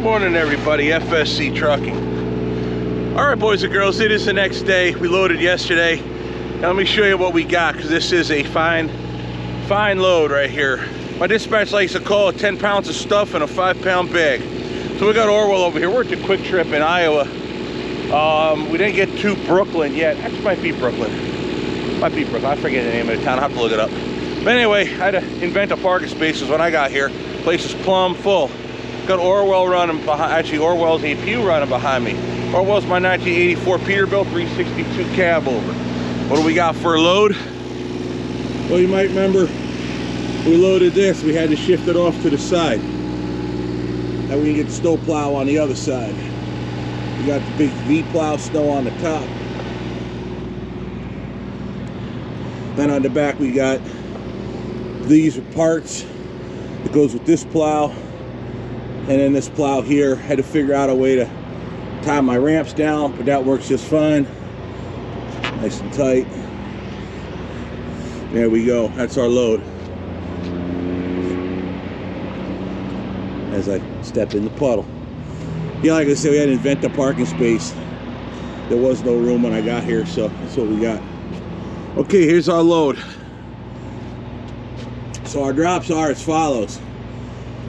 Morning everybody, FSC Trucking. Alright boys and girls, it is the next day. We loaded yesterday. Now let me show you what we got, because this is a fine load right here. My dispatch likes to call it 10 pounds of stuff in a 5-pound bag. So we got Orwell over here. We're at the Quick Trip in Iowa. We didn't get to Brooklyn yet. Actually might be Brooklyn. Might be Brooklyn. I forget the name of the town. I'll have to look it up. But anyway, I had to invent a parking spaces when I got here. Place is plumb full. Got Orwell running behind, actually Orwell's APU running behind me. Orwell's my 1984 Peterbilt 362 Cabover. What do we got for a load? Well, you might remember we loaded this. We had to shift it off to the side. That we can get the snow plow on the other side. We got the big V plow snow on the top. Then on the back we got these parts that goes with this plow. And then this plow here, had to figure out a way to tie my ramps down, but that works just fine. Nice and tight. There we go, that's our load. As I step in the puddle. Yeah, like I said, we had to invent the parking space. There was no room when I got here, so that's what we got. Okay, here's our load. So our drops are as follows.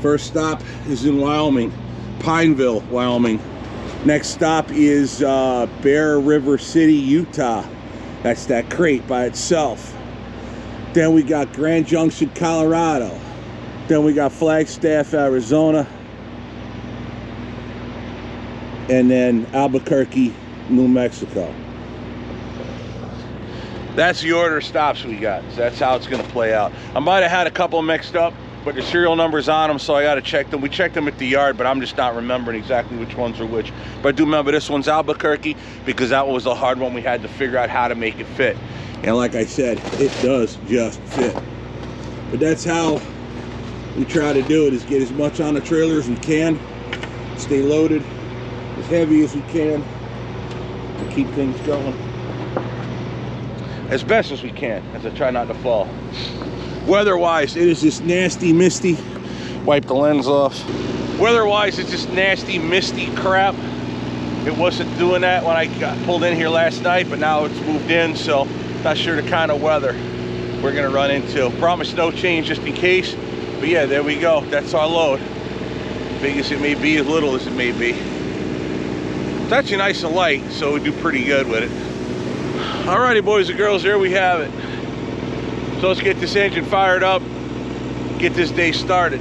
First stop is in Wyoming, Pineville, Wyoming. Next stop is Bear River City, Utah. That's that crate by itself. Then we got Grand Junction, Colorado. Then we got Flagstaff, Arizona. And then Albuquerque, New Mexico. That's the order of stops we got. So that's how it's going to play out. I might have had a couple mixed up, but the serial numbers on them, so I got to check them. We checked them at the yard, but I'm just not remembering exactly which ones are which. But I do remember this one's Albuquerque, because that one was the hard one. We had to figure out how to make it fit. And like I said, it does just fit. But that's how we try to do it, is get as much on the trailer as we can, stay loaded as heavy as we can, to keep things going as best as we can, as I try not to fall. Weather-wise, it is just nasty, misty. Wipe the lens off. Weather-wise, it's just nasty, misty crap. It wasn't doing that when I got pulled in here last night, but now it's moved in, so not sure the kind of weather we're gonna run into. Promise no change just in case. But yeah, there we go. That's our load. Big as it may be, as little as it may be. It's actually nice and light, so we do pretty good with it. Alrighty, boys and girls, there we have it. So let's get this engine fired up, get this day started.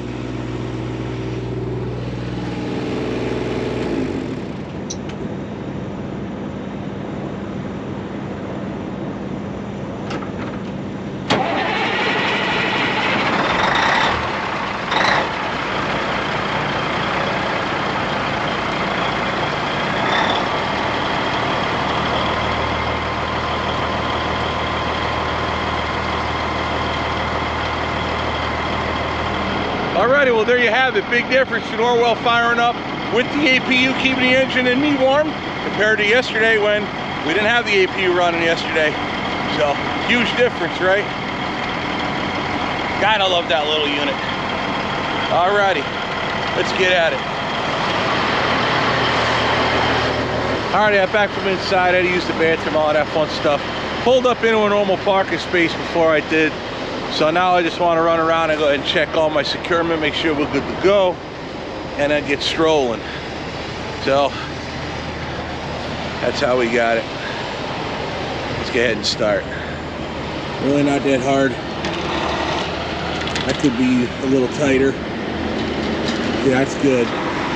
Alrighty, well there you have it. Big difference in Orwell firing up with the APU, keeping the engine and me warm, compared to yesterday when we didn't have the APU running yesterday. So, huge difference, right? God, I love that little unit. Alrighty, let's get at it. Alrighty, I'm back from inside. I had to use the bathroom, all that fun stuff. Pulled up into a normal parking space before I did. So now I just want to run around and go ahead and check all my securement, make sure we're good to go, and then get strolling. So that's how we got it. Let's go ahead and start. Really not that hard. That could be a little tighter. Yeah, that's good.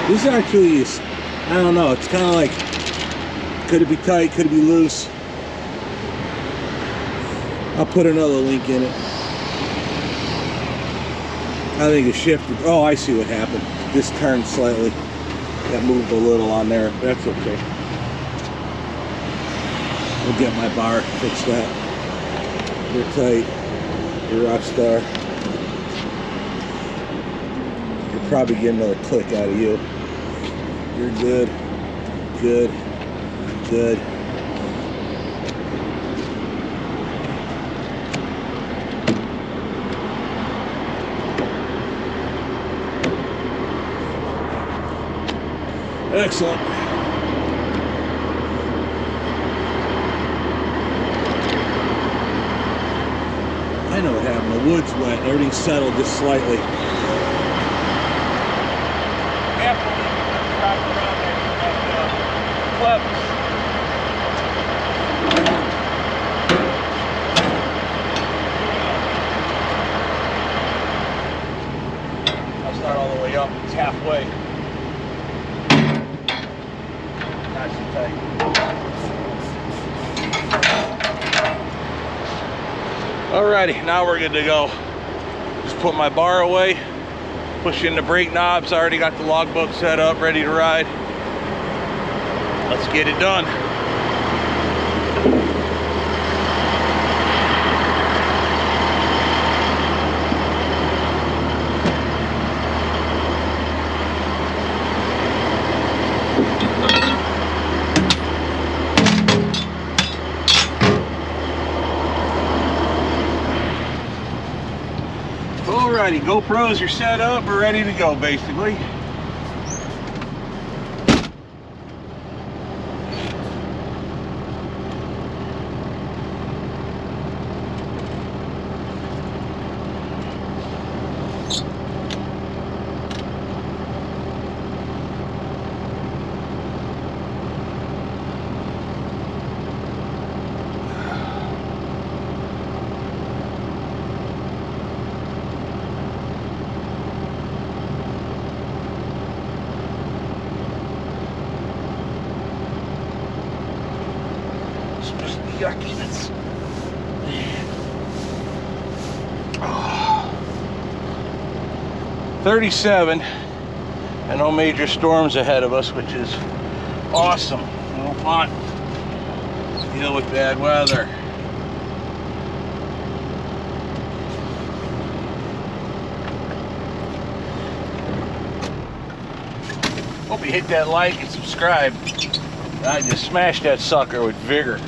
This actually is, I don't know, it's kind of like, could it be tight, could it be loose? I'll put another link in it. I think it shifted. Oh, I see what happened. This turned slightly. That moved a little on there. That's okay. We'll get my bar, fix that. You're tight. You're a rock star. You'll probably get another click out of you. You're good. Good. Good. Excellent. I know what happened. The wood's wet. Everything's settled just slightly. Careful. Drive around that clevis. That's not all the way up. It's halfway. Nice and tight. Alrighty, now we're good to go. Just put my bar away, push in the brake knobs. I already got the logbook set up, ready to ride. Let's get it done. Alrighty, GoPros are set up, we're ready to go basically. Yuckiness. 37 and no major storms ahead of us, which is awesome. We don't want to deal with bad weather. Hope you hit that like and subscribe. I just smashed that sucker with vigor.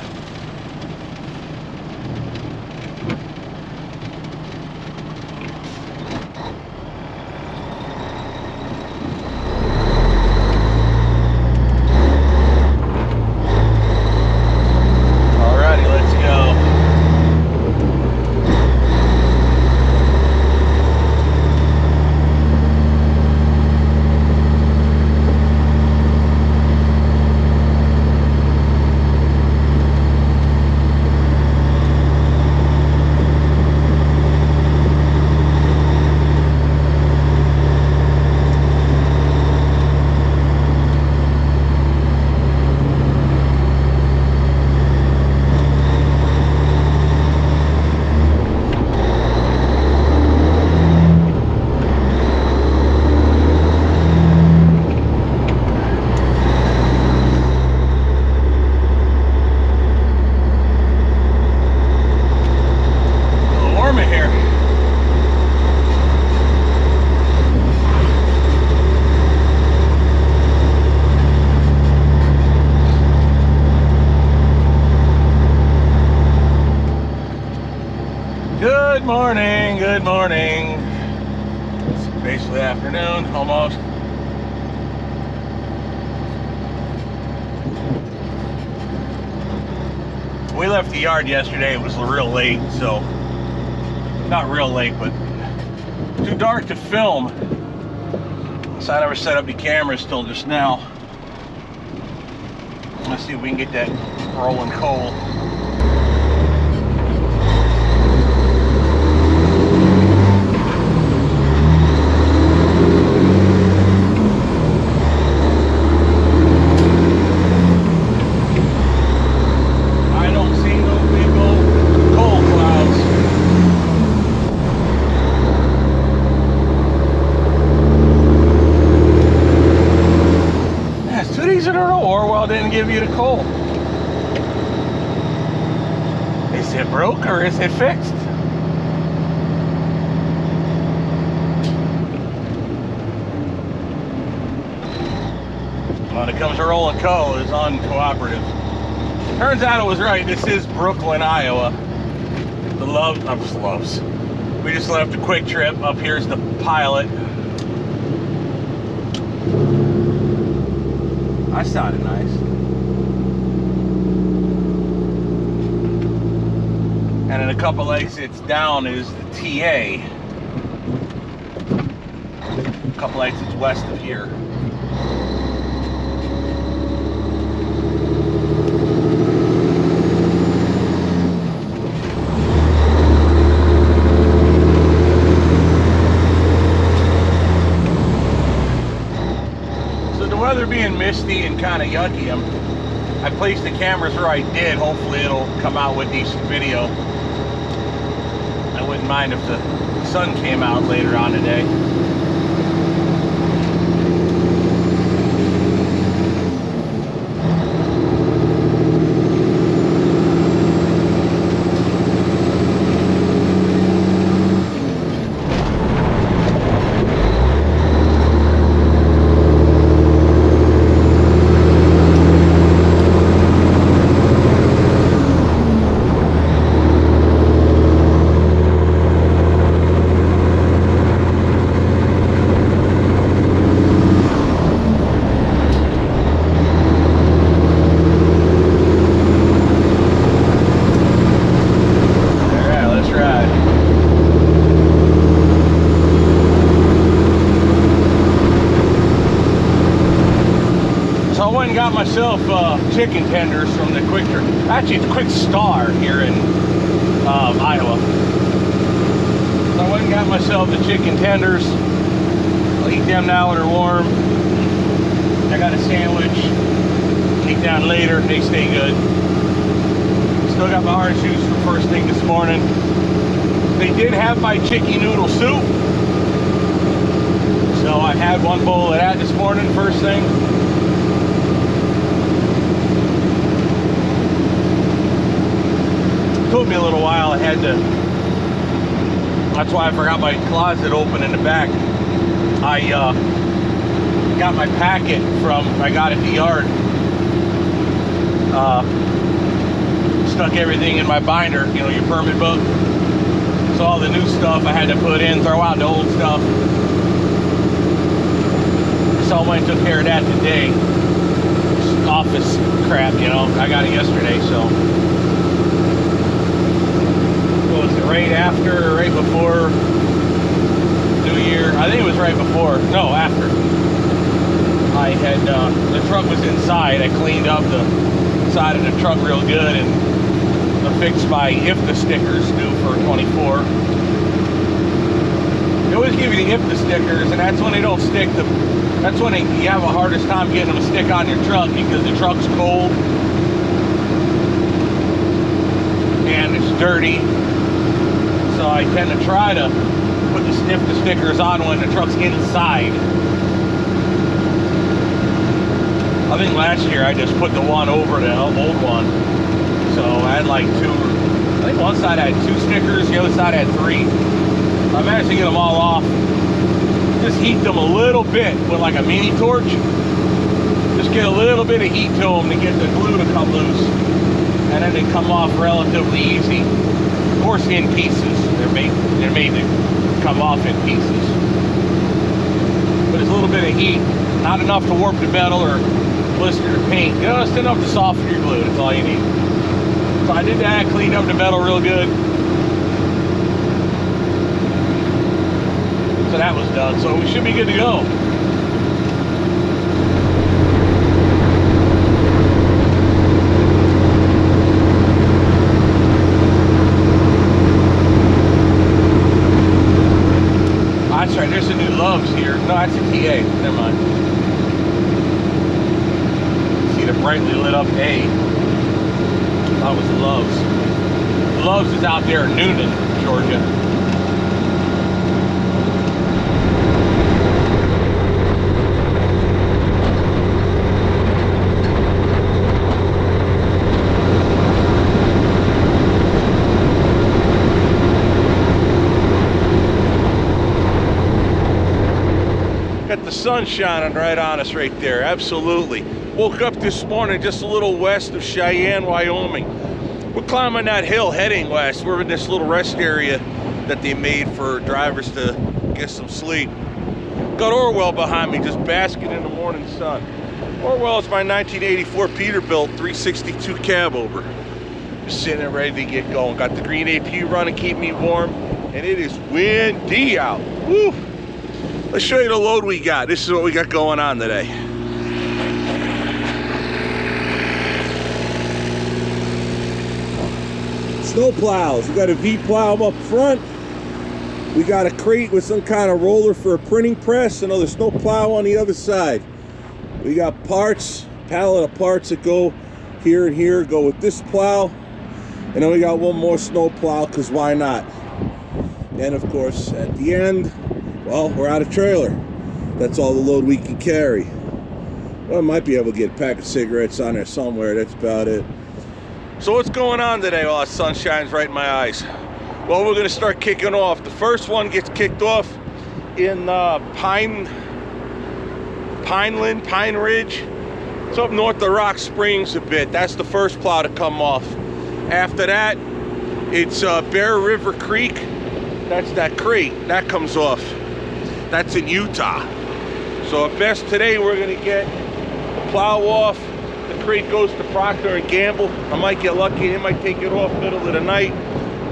Good morning. It's basically afternoon, almost. We left the yard yesterday. It was real late, so not real late, but too dark to film. So I never set up the cameras till just now. Let's see if we can get that rolling coal. Didn't give you the coal. Is it broke or is it fixed? When it comes to rolling coal, it's uncooperative. Turns out it was right. This is Brooklyn, Iowa. The Loves. We just left a quick trip. Up here's the Pilot. That sounded nice. And then a couple exits down is the TA. A couple exits west of here. So the weather being misty and kind of yucky, I placed the cameras where I did. Hopefully it'll come out with decent video. I wouldn't mind if the sun came out later on today. Got myself chicken tenders from the actually it's Quick Star here in Iowa. So I went and got myself the chicken tenders. I'll eat them now when they're warm. I got a sandwich. Eat down later. They stay good. Still got my orange juice from first thing this morning. They did have my chicken noodle soup. So I had one bowl of that this morning first thing. Took me a little while. I had to, that's why I forgot my closet open in the back. I got my packet I got at the yard. Stuck everything in my binder, you know, your permit book. So all the new stuff I had to put in, throw out the old stuff. So I went and took care of that today. Just office crap, you know. I got it yesterday, so. Was it right after or right before New Year? I think it was right before. No, after. I had the truck was inside. I cleaned up the side of the truck real good and affixed my IFTA stickers due for 24. They always give you the IFTA stickers, and that's when they don't stick. That's when you have a hardest time getting them to stick on your truck because the truck's cold and it's dirty. So I tend to try to put the IFTA stickers on when the truck's inside. I think last year I just put the one over the old one. So I had like two, I think one side had 2 stickers, the other side had 3. I managed to get them all off. Just heat them a little bit with like a mini torch. Just get a little bit of heat to them to get the glue to come loose. And then they come off relatively easy. Of course, in pieces. They're made to come off in pieces. But it's a little bit of heat, not enough to warp the metal or blister the paint. You know, just enough to soften your glue. That's all you need. So I did that, cleaned up the metal real good. So that was done. So we should be good to go. That's right, there's a new Love's here. No, that's a TA. Never mind. See the brightly lit up A. That was Love's. Love's is out there in Noonan, Georgia. Got the sun shining right on us right there, absolutely. Woke up this morning just a little west of Cheyenne, Wyoming. We're climbing that hill heading west. We're in this little rest area that they made for drivers to get some sleep. Got Orwell behind me just basking in the morning sun. Well, it's my 1984 Peterbilt 362 Cabover. Just sitting there ready to get going. Got the green APU running, keep me warm, and it is windy out. Woo! Let's show you the load we got. This is what we got going on today. Snow plows. We got a V plow up front. We got a crate with some kind of roller for a printing press. Another snow plow on the other side. We got parts, pallet of parts that go here and here, go with this plow. And then we got one more snow plow, because why not? And of course, at the end, well, we're out of trailer. That's all the load we can carry. Well, I might be able to get a pack of cigarettes on there somewhere. That's about it. So what's going on today? Oh, the sun shines right in my eyes. Well, we're going to start kicking off. The first one gets kicked off in Pine Ridge. It's up north of Rock Springs a bit. That's the first plow to come off. After that, it's Bear River Creek. That's that crate. That comes off. That's in Utah. So at best today, we're going to get the plow off. The crate goes to Procter & Gamble. I might get lucky. They might take it off middle of the night.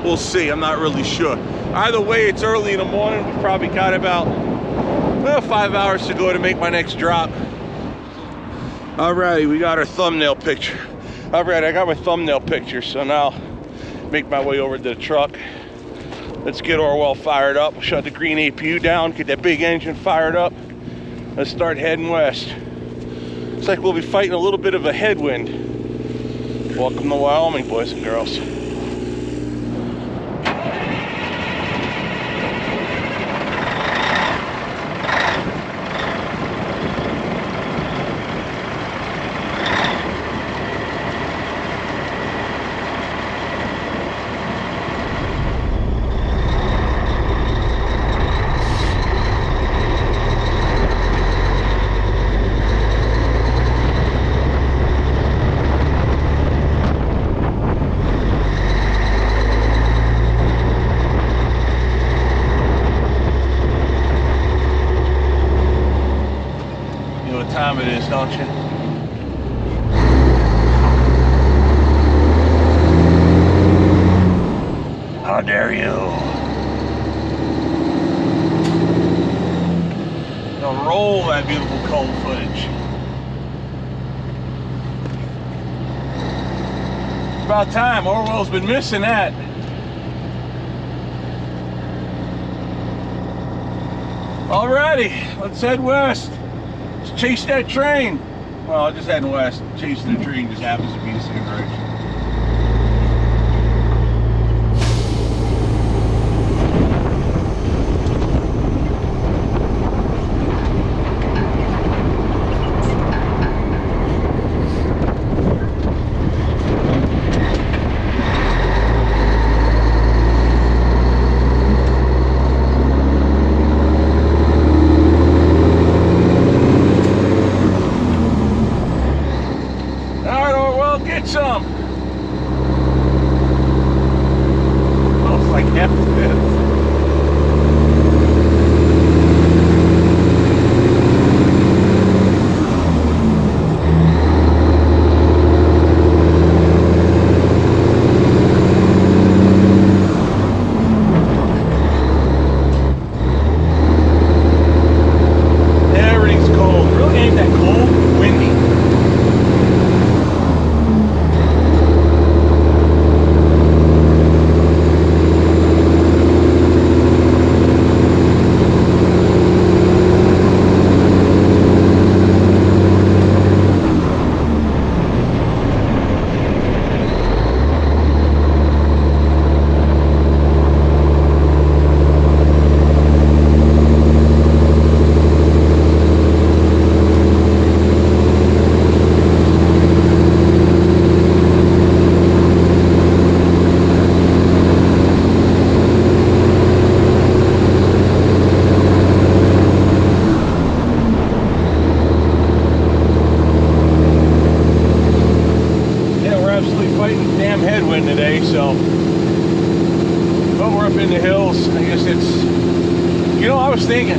We'll see. I'm not really sure. Either way, it's early in the morning. We probably got about 5 hours to go to make my next drop. Alrighty, we got our thumbnail picture. Alright, I got my thumbnail picture, so now make my way over to the truck. Let's get our well fired up. We'll shut the green APU down, get that big engine fired up. Let's start heading west. Looks like we'll be fighting a little bit of a headwind. Welcome to Wyoming, boys and girls. Time it is, don't you? How dare you? Now roll that beautiful cold footage. It's about time. Orwell's been missing that. Alrighty, let's head west. Chase that train. Well, I'm just heading west. Chasing the train just happens to be the same direction. Some. Oh, it's like half of this. Everything's cold. Really ain't that cold. Windy. Today, so but we're up in the hills. I guess it's, you know, I was thinking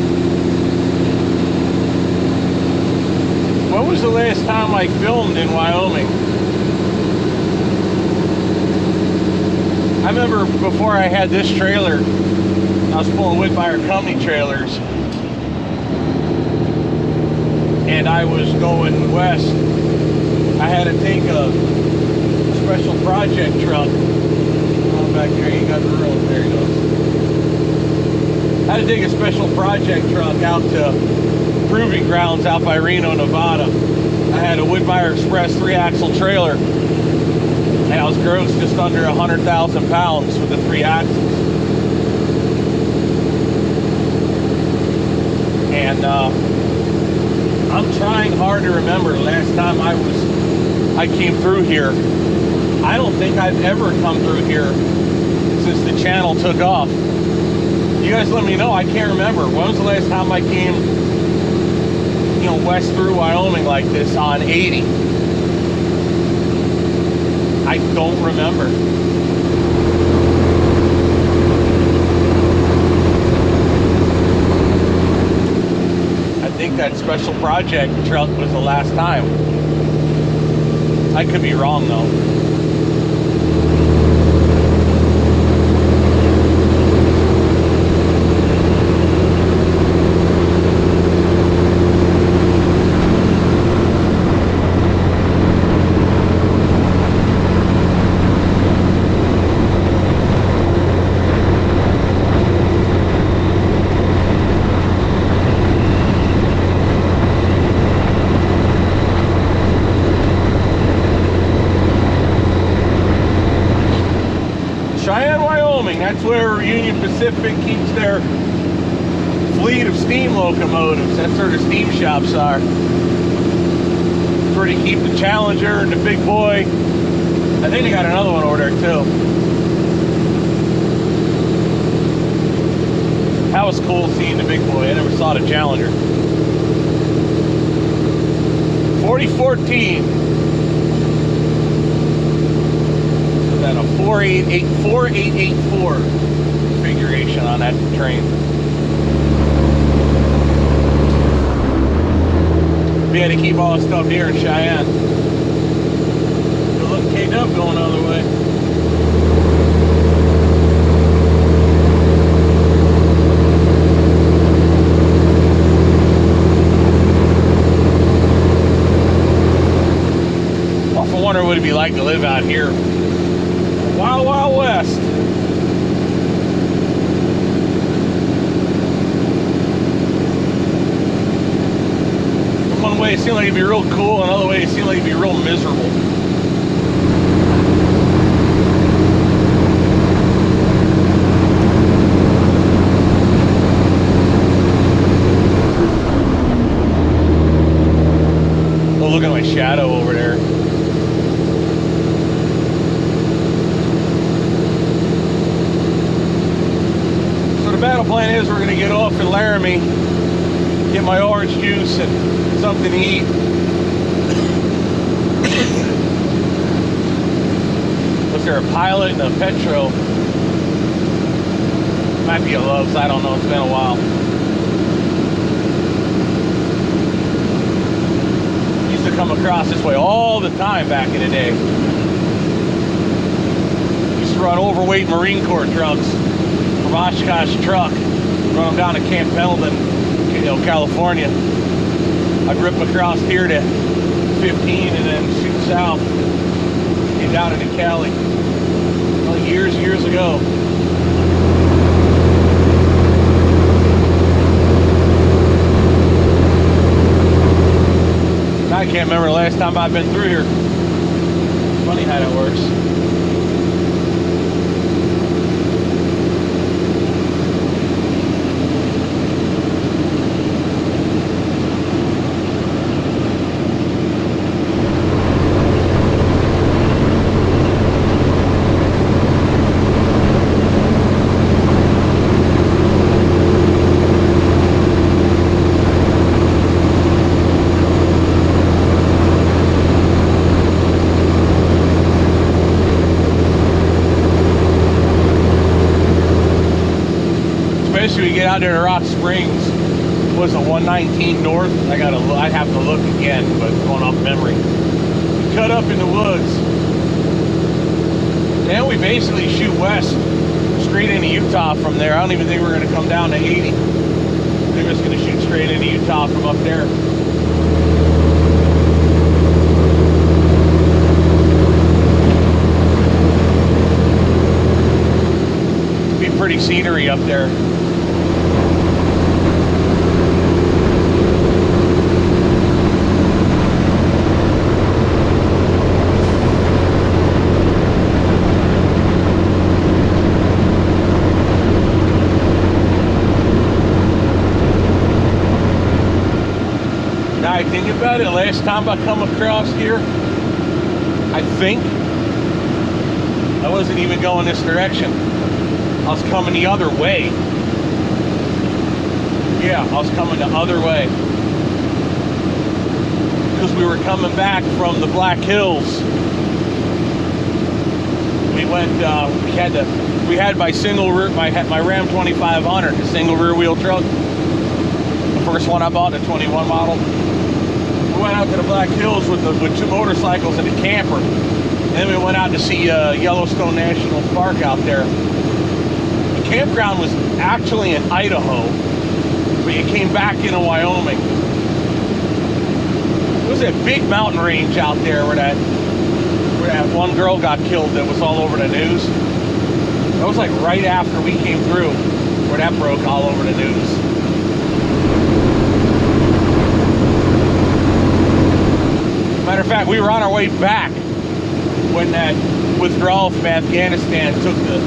when was the last time I filmed in Wyoming? I remember before I had this trailer, I was pulling Whitmire Company trailers, and I was going west. I had to take a special project truck. Oh, back there, you got the road. There he goes. I had to take a special project truck out to proving grounds out by Reno, Nevada. I had a Whitmire Express 3-axle trailer, and I was gross just under 100,000 pounds with the 3 axles. And I'm trying hard to remember the last time I came through here. I don't think I've ever come through here since the channel took off. You guys let me know. I can't remember. When was the last time I came, you know, west through Wyoming like this on 80? I don't remember. I think that special project truck was the last time. I could be wrong though. That's where Union Pacific keeps their fleet of steam locomotives. That's where the steam shops are. That's where they keep the Challenger and the Big Boy. I think they got another one over there too. That was cool seeing the Big Boy. I never saw the Challenger. 4014. At a 4884 configuration on that train. We had to keep all the stuff here in Cheyenne. Good look, K-Dub going the other way. Often wonder what it'd be like to live out here. Wild, Wild West. In one way it seemed like it'd be real cool, another way it seemed like it'd be real miserable. Oh, look at my shadow over there. Battle plan is we're going to get off in Laramie, get my orange juice and something to eat. Was there a Pilot and a Petro? Might be a Love's, I don't know, it's been a while. Used to come across this way all the time back in the day. Used to run overweight Marine Corps trucks. Oshkosh truck, run them down to Camp Pendleton, you know, California. I'd rip across here to 15 and then shoot south, get down into Cali. Well, years ago. I can't remember the last time I've been through here. Funny how that works. We get out there to Rock Springs, was a 119 north. I'd have to look again, but going off memory. We cut up in the woods. Then we basically shoot west, straight into Utah from there. I don't even think we're going to come down to 80. We're just going to shoot straight into Utah from up there. Be pretty scenery up there. I think about it, last time I come across here, I think I wasn't even going this direction. I was coming the other way. Yeah, I was coming the other way. Because we were coming back from the Black Hills. We went, we had my single rear, my Ram 2500, the single rear wheel truck. The first one I bought, the 21 model. Went out to the Black Hills with two motorcycles and a camper, and then we went out to see Yellowstone National Park out there. The campground was actually in Idaho, but you came back into Wyoming. It was a big mountain range out there where that one girl got killed that was all over the news. That was like right after we came through, where that broke all over the news. Matter of fact, we were on our way back when that withdrawal from Afghanistan took the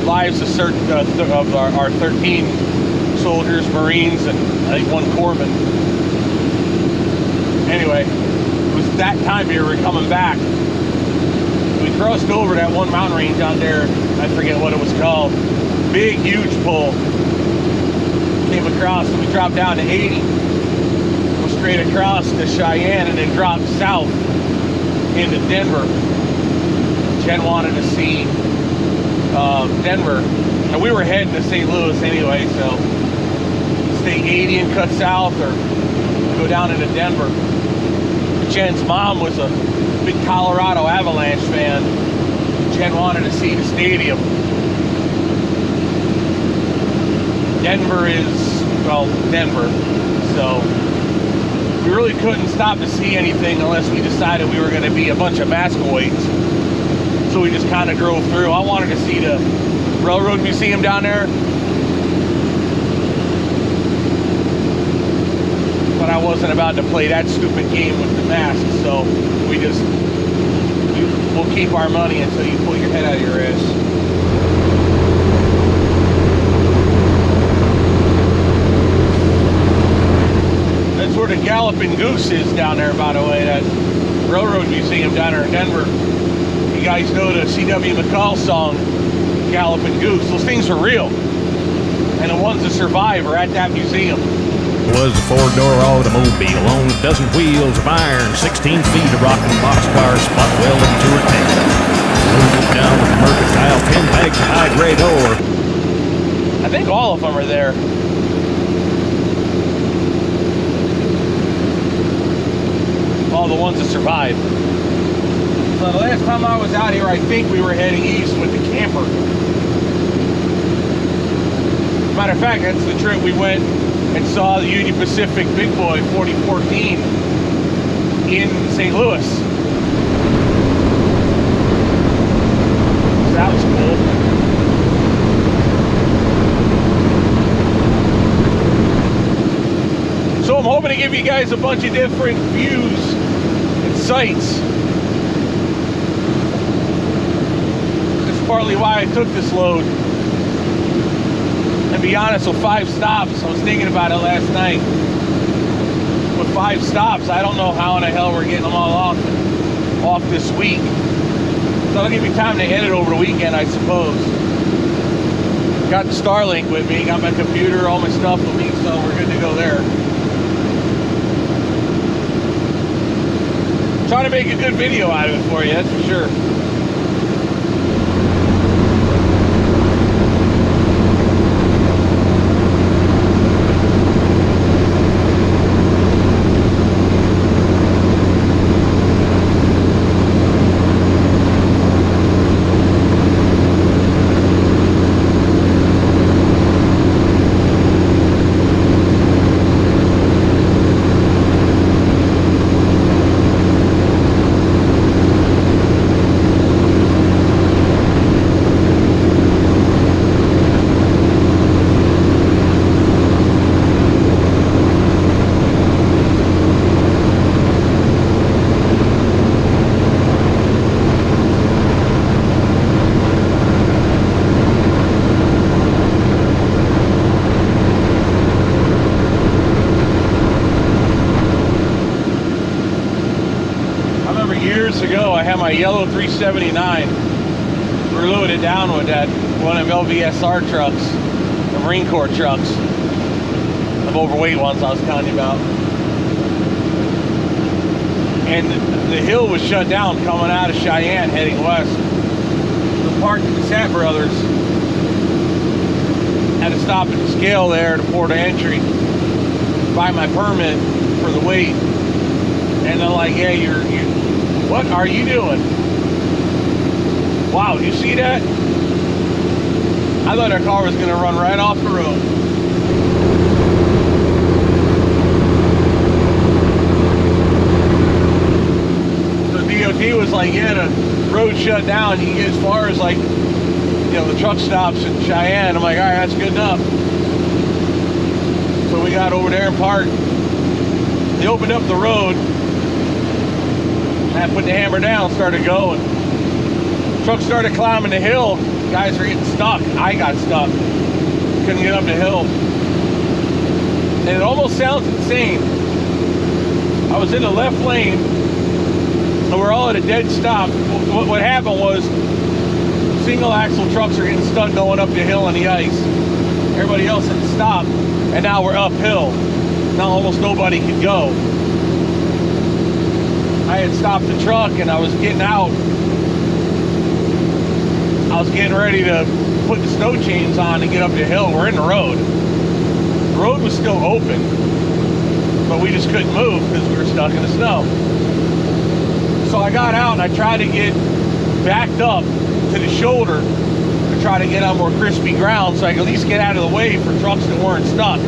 lives of our 13 soldiers, Marines, and I think one corpsman. Anyway, it was that time we were coming back. We crossed over that one mountain range out there. I forget what it was called. Big, huge pull. Came across and we dropped down to 80. Straight across to Cheyenne and then dropped south into Denver. Jen wanted to see Denver, and we were heading to St. Louis anyway, so stay 80 and cut south or go down into Denver. Jen's mom was a big Colorado Avalanche fan. Jen wanted to see the stadium. Denver is, well, Denver, so we really couldn't stop to see anything unless we decided we were going to be a bunch of mascoids. So we just kind of drove through. I wanted to see the Railroad Museum down there, but I wasn't about to play that stupid game with the masks, so we'll keep our money until you pull your head out of your ass. That's where the Galloping Goose is down there, by the way, that Railroad Museum down there in Denver. You guys know the C.W. McCall song, Galloping Goose. Those things are real. And the ones that survive are at that museum. Was a four-door automobile on a dozen wheels of iron, 16 feet of rocking boxcar, spot welded to a tank. Moved down with mercantile, 10 bags of high-grade ore. I think all of them are there. All the ones that survived. So the last time I was out here, I think we were heading east with the camper. Matter of fact, that's the trip we went and saw the Union Pacific Big Boy 4014 in St. Louis. So that was cool. So I'm hoping to give you guys a bunch of different views and sights. That's partly why I took this load. And to be honest, with 5 stops, I was thinking about it last night. With 5 stops, I don't know how in the hell we're getting them all off this week. So it'll give me time to edit over the weekend, I suppose. Got the Starlink with me, got my computer, all my stuff with me, so we're good to go there. Trying to make a good video out of it for you, that's for sure. Years ago, I had my yellow 379 reloaded down with that one of them LVSR trucks, the Marine Corps trucks, the overweight ones I was telling you about. And the hill was shut down coming out of Cheyenne heading west. The park at the Sat Brothers had to stop at the scale there to port of entry, buy my permit for the weight, and they're like, "Yeah, you what are you doing? Wow, you see that? I thought our car was going to run right off the road." DOT was like, "Yeah, the road shut down. You can get as far as, like, you know, the truck stops in Cheyenne." I'm like, "All right, that's good enough." So we got over there and parked. They opened up the road. I put the hammer down, started going. Truck started climbing the hill. Guys were getting stuck. I got stuck. Couldn't get up the hill. And it almost sounds insane. I was in the left lane. So we're all at a dead stop. What happened was single axle trucks are getting stuck going up the hill on the ice. Everybody else had stopped, and now we're uphill. Now almost nobody could go. I had stopped the truck and I was getting out. I was getting ready to put the snow chains on and get up the hill. We're in the road. The road was still open, but we just couldn't move because we were stuck in the snow. So I got out and I tried to get backed up to the shoulder to try to get on more crispy ground so I could at least get out of the way for trucks that weren't stuck.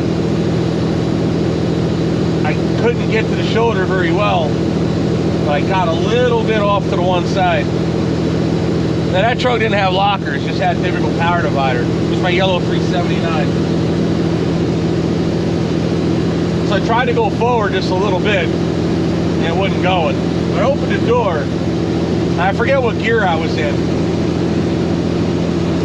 I couldn't get to the shoulder very well, but I got a little bit off to the one side. Now that truck didn't have lockers, just had typical power divider. It was my yellow 379. So I tried to go forward just a little bit, and it wasn't going. I opened the door, and I forget what gear I was in,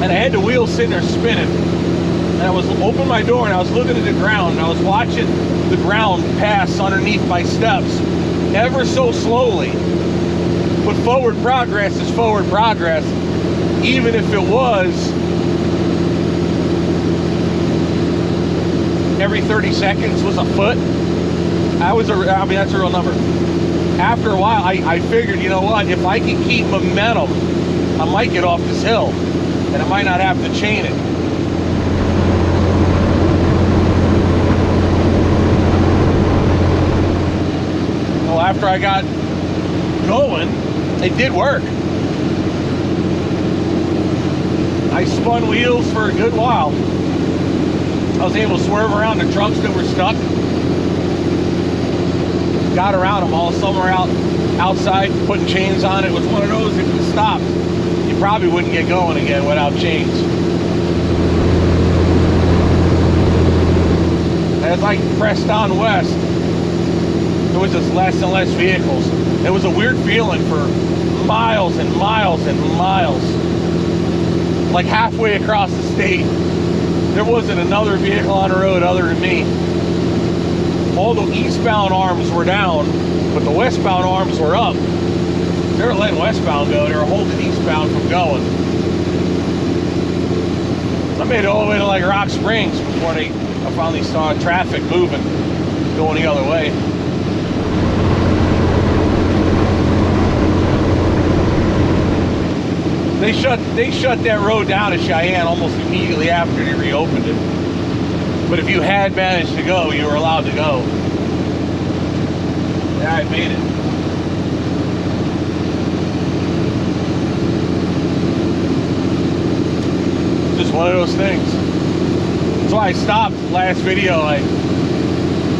and I had the wheels sitting there spinning, and I was opening my door and I was looking at the ground, and I was watching the ground pass underneath my steps ever so slowly. But forward progress is forward progress, even if it was every 30 seconds was a foot. I mean, that's a real number. After a while, I figured, you know what, if I can keep momentum, I might get off this hill, and I might not have to chain it. Well, after I got going, it did work. I spun wheels for a good while. I was able to swerve around the trucks that were stuck. Got around them all. Some were outside putting chains on it. It was one of those, if you stopped, you probably wouldn't get going again without chains. As I pressed on west, there was just less and less vehicles. It was a weird feeling for miles and miles and miles. Like halfway across the state, there wasn't another vehicle on the road other than me. All the eastbound arms were down, but the westbound arms were up. They were letting westbound go. They were holding eastbound from going. I made it all the way to like Rock Springs before I finally saw traffic moving, going the other way. They shut that road down in Cheyenne almost immediately after they reopened it. But if you had managed to go, you were allowed to go. Yeah, I made it. Just one of those things. That's why I stopped last video. I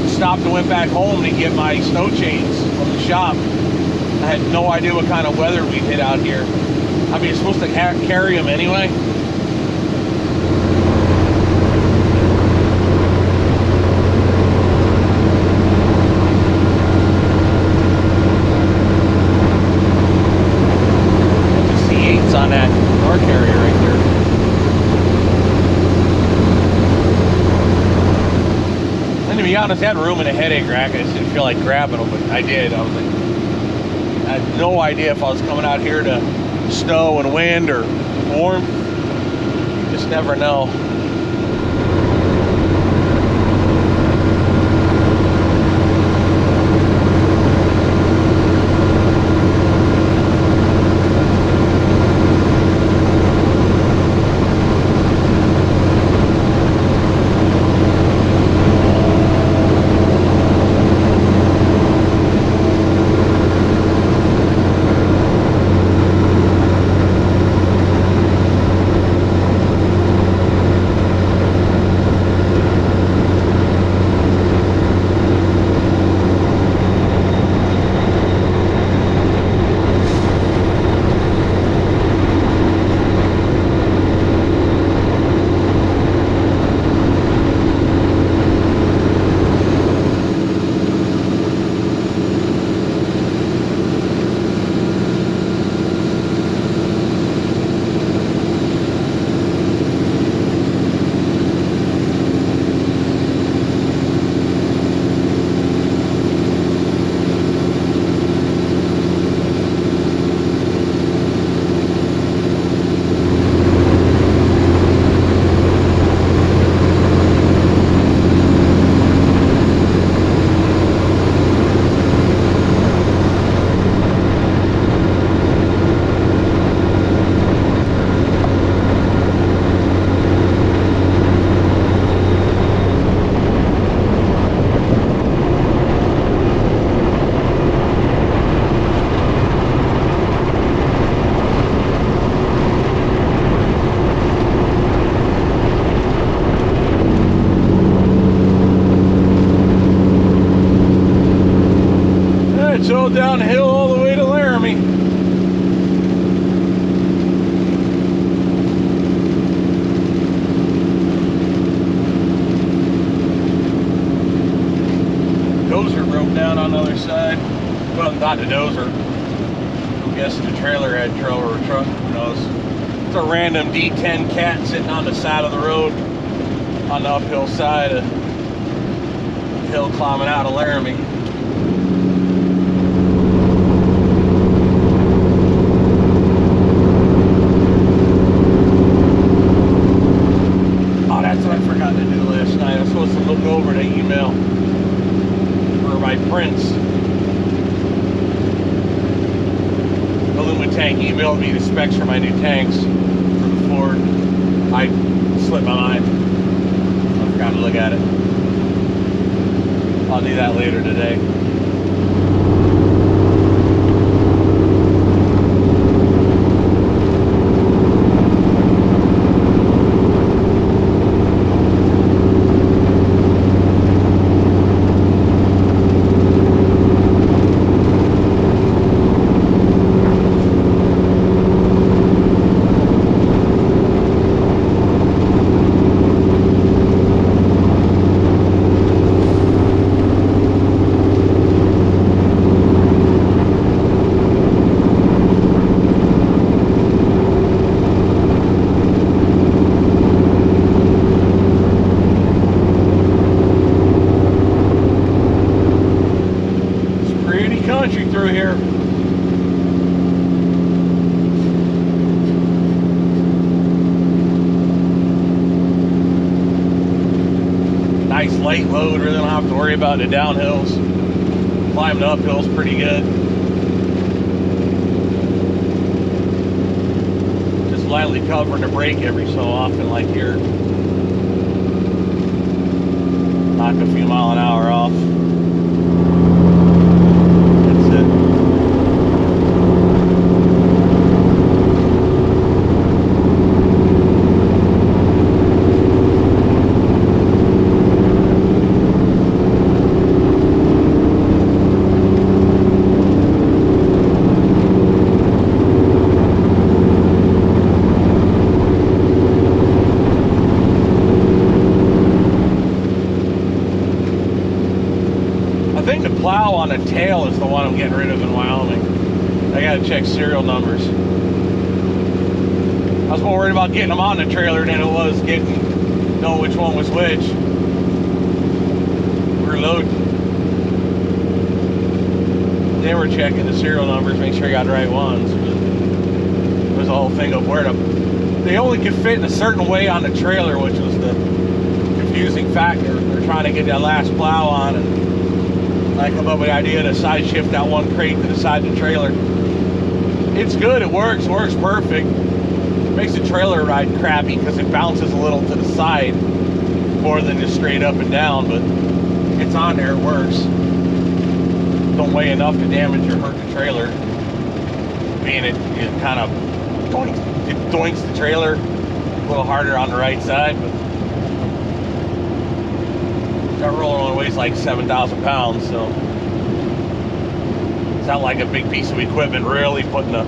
stopped and went back home to get my snow chains from the shop. I had no idea what kind of weather we'd hit out here. I mean, you're supposed to carry them anyway. On that car carrier right there. And to be honest, that room in a headache rack, I just didn't feel like grabbing them, but I did. I was like, I had no idea if I was coming out here to snow and wind or warm. You just never know. Downhill all the way to Laramie. Dozer broke down on the other side. Well, not the dozer. I'm guessing the trailer had trouble, or a truck, who knows. It's a random D10 cat sitting on the side of the road on the uphill side of the hill climbing out of Laramie. Over to email for my prints. Alumatank emailed me the specs for my new tanks for the Ford. I slipped my mind. I forgot to look at it. I'll do that later today. Through here. Nice light load, really don't have to worry about the downhills. Climbing the uphills pretty good. Just lightly covering the brake every so often, like here. Knock a few mile an hour off. Plow on the tail is the one I'm getting rid of in Wyoming. I gotta check serial numbers. I was more worried about getting them on the trailer than it was knowing which one was which. Reload. they were checking the serial numbers, make sure you got the right ones. But there's a whole thing of where they only could fit in a certain way on the trailer, which was the confusing factor. They're trying to get that last plow on, and I come up with the idea to side shift that one crate to the side of the trailer. It's good, it works perfect. Makes the trailer ride crappy because it bounces a little to the side more than just straight up and down, but it's on there, it works. Don't weigh enough to damage or hurt the trailer. Being it kind of doinks the trailer a little harder on the right side, but that roller only weighs like 7,000 pounds, so it's not like a big piece of equipment really putting a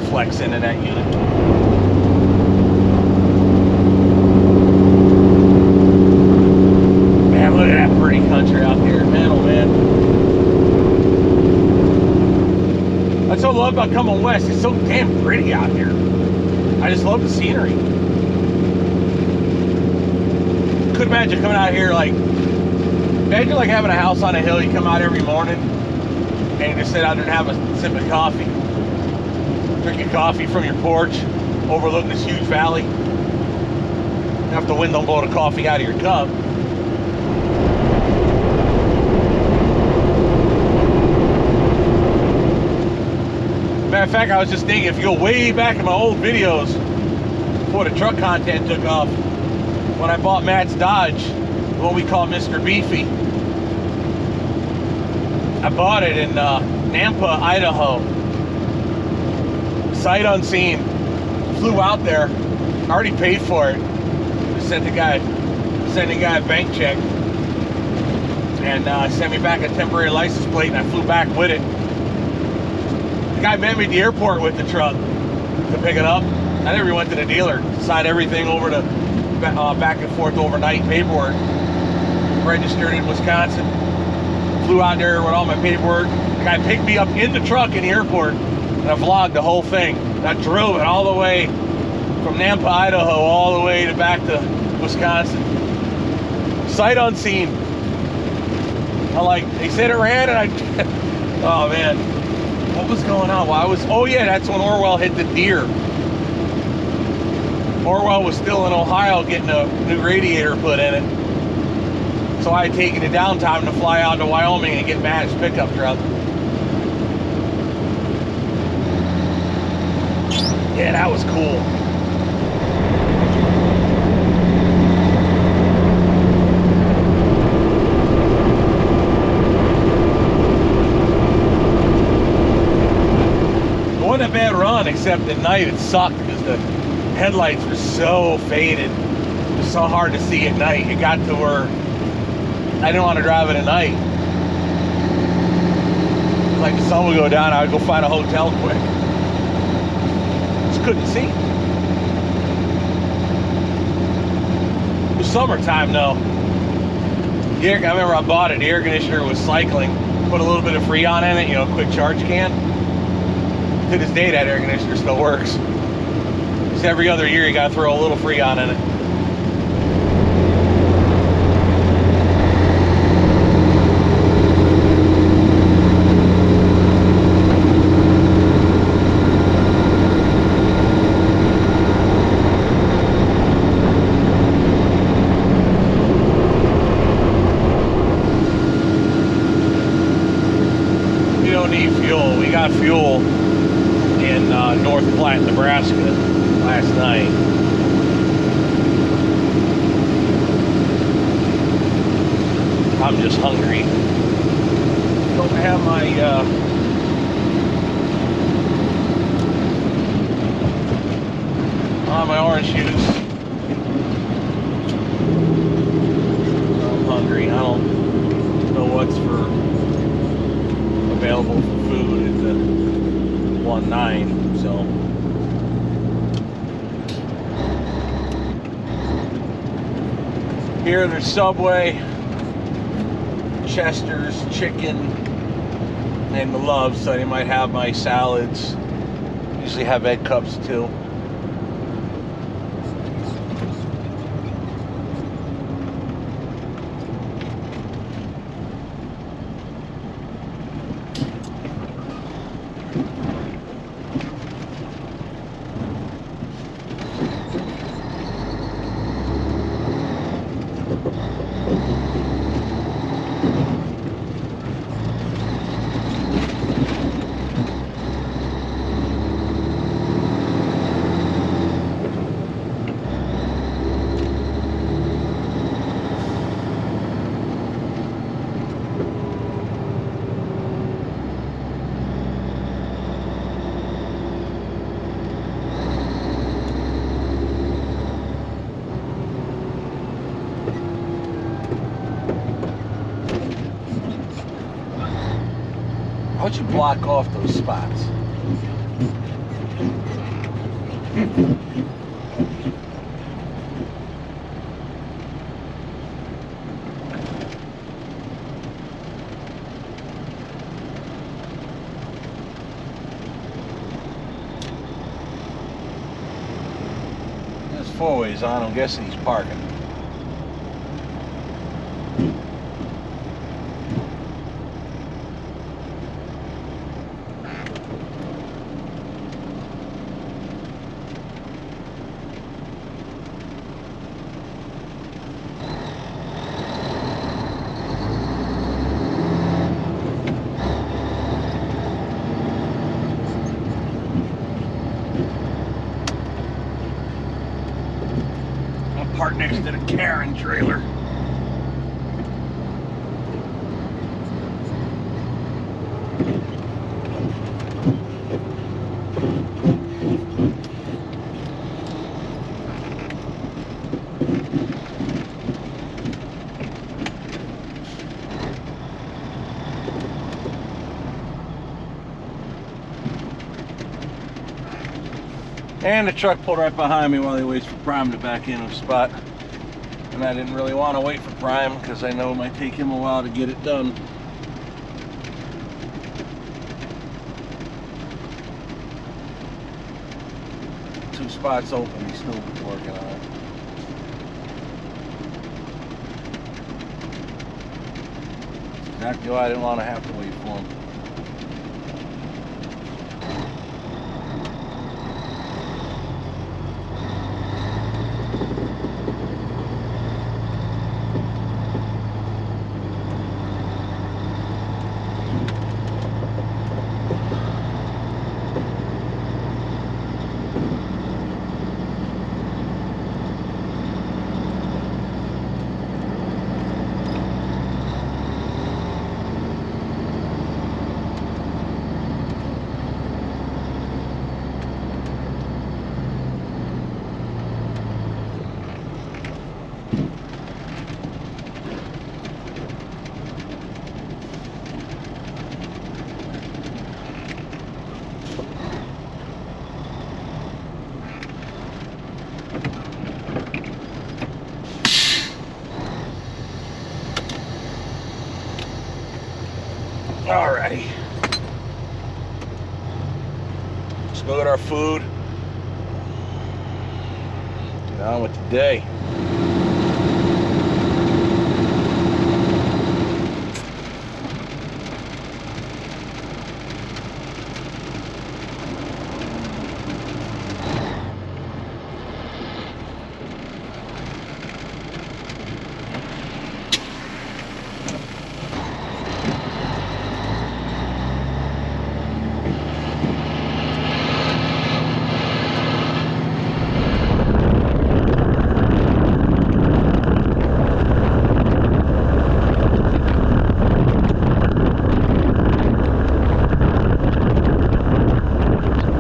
flex into that unit. Man, look at that pretty country out here, man, oh man. That's what I love about coming west. It's so damn pretty out here. I just love the scenery. Couldn't imagine coming out here like, imagine like having a house on a hill. You come out every morning and you just sit out there and have a sip of coffee. Drink your coffee from your porch, overlooking this huge valley. Have the wind don't blow the coffee out of your cup. Matter of fact, I was just thinking, if you go way back in my old videos before the truck content took off, when I bought Matt's Dodge, what we call Mr. Beefy, I bought it in Nampa, Idaho. Sight unseen. Flew out there, already paid for it. Just sent the guy a bank check, and sent me back a temporary license plate, and I flew back with it. The guy met me at the airport with the truck to pick it up. I never even went to the dealer. Signed everything over to back and forth overnight paperwork. Registered in Wisconsin. Flew out there with all my paperwork. The guy picked me up in the truck in the airport, and I vlogged the whole thing. I drove it all the way from Nampa, Idaho, all the way back to Wisconsin. Sight unseen. They said it ran, and oh man, what was going on? Oh yeah, that's when Orwell hit the deer. Orwell was still in Ohio getting a new radiator put in it. So I had taken the downtime to fly out to Wyoming and get Matt's pickup truck. Yeah, that was cool. It wasn't a bad run, except at night it sucked because the headlights were so faded. It was so hard to see at night. It got to where I didn't want to drive it at night. Like the sun would go down, I would go find a hotel quick. Just couldn't see. It was summertime though. I remember I bought it, the air conditioner was cycling. Put a little bit of Freon in it, quick charge can. To this day that air conditioner still works. Just every other year you gotta throw a little Freon in it. Fuel in North Platte, Nebraska last night. I'm just hungry. Don't have my orange juice. I'm hungry. I don't know what's available for food at the 1-9, so here there's Subway, Chester's, chicken, and the Love, so they might have my salads. Usually have egg cups too. How'd you block off those spots? There's four ways on. I'm guessing he's parking. Parked next to the Karen trailer. And the truck pulled right behind me while he waits for Prime to back in his spot. And I didn't really want to wait for Prime because I know it might take him a while to get it done. Two spots open, he's still working on it. Exactly why I didn't want to have to wait for him. Alrighty. Let's go get our food. Get on with the day.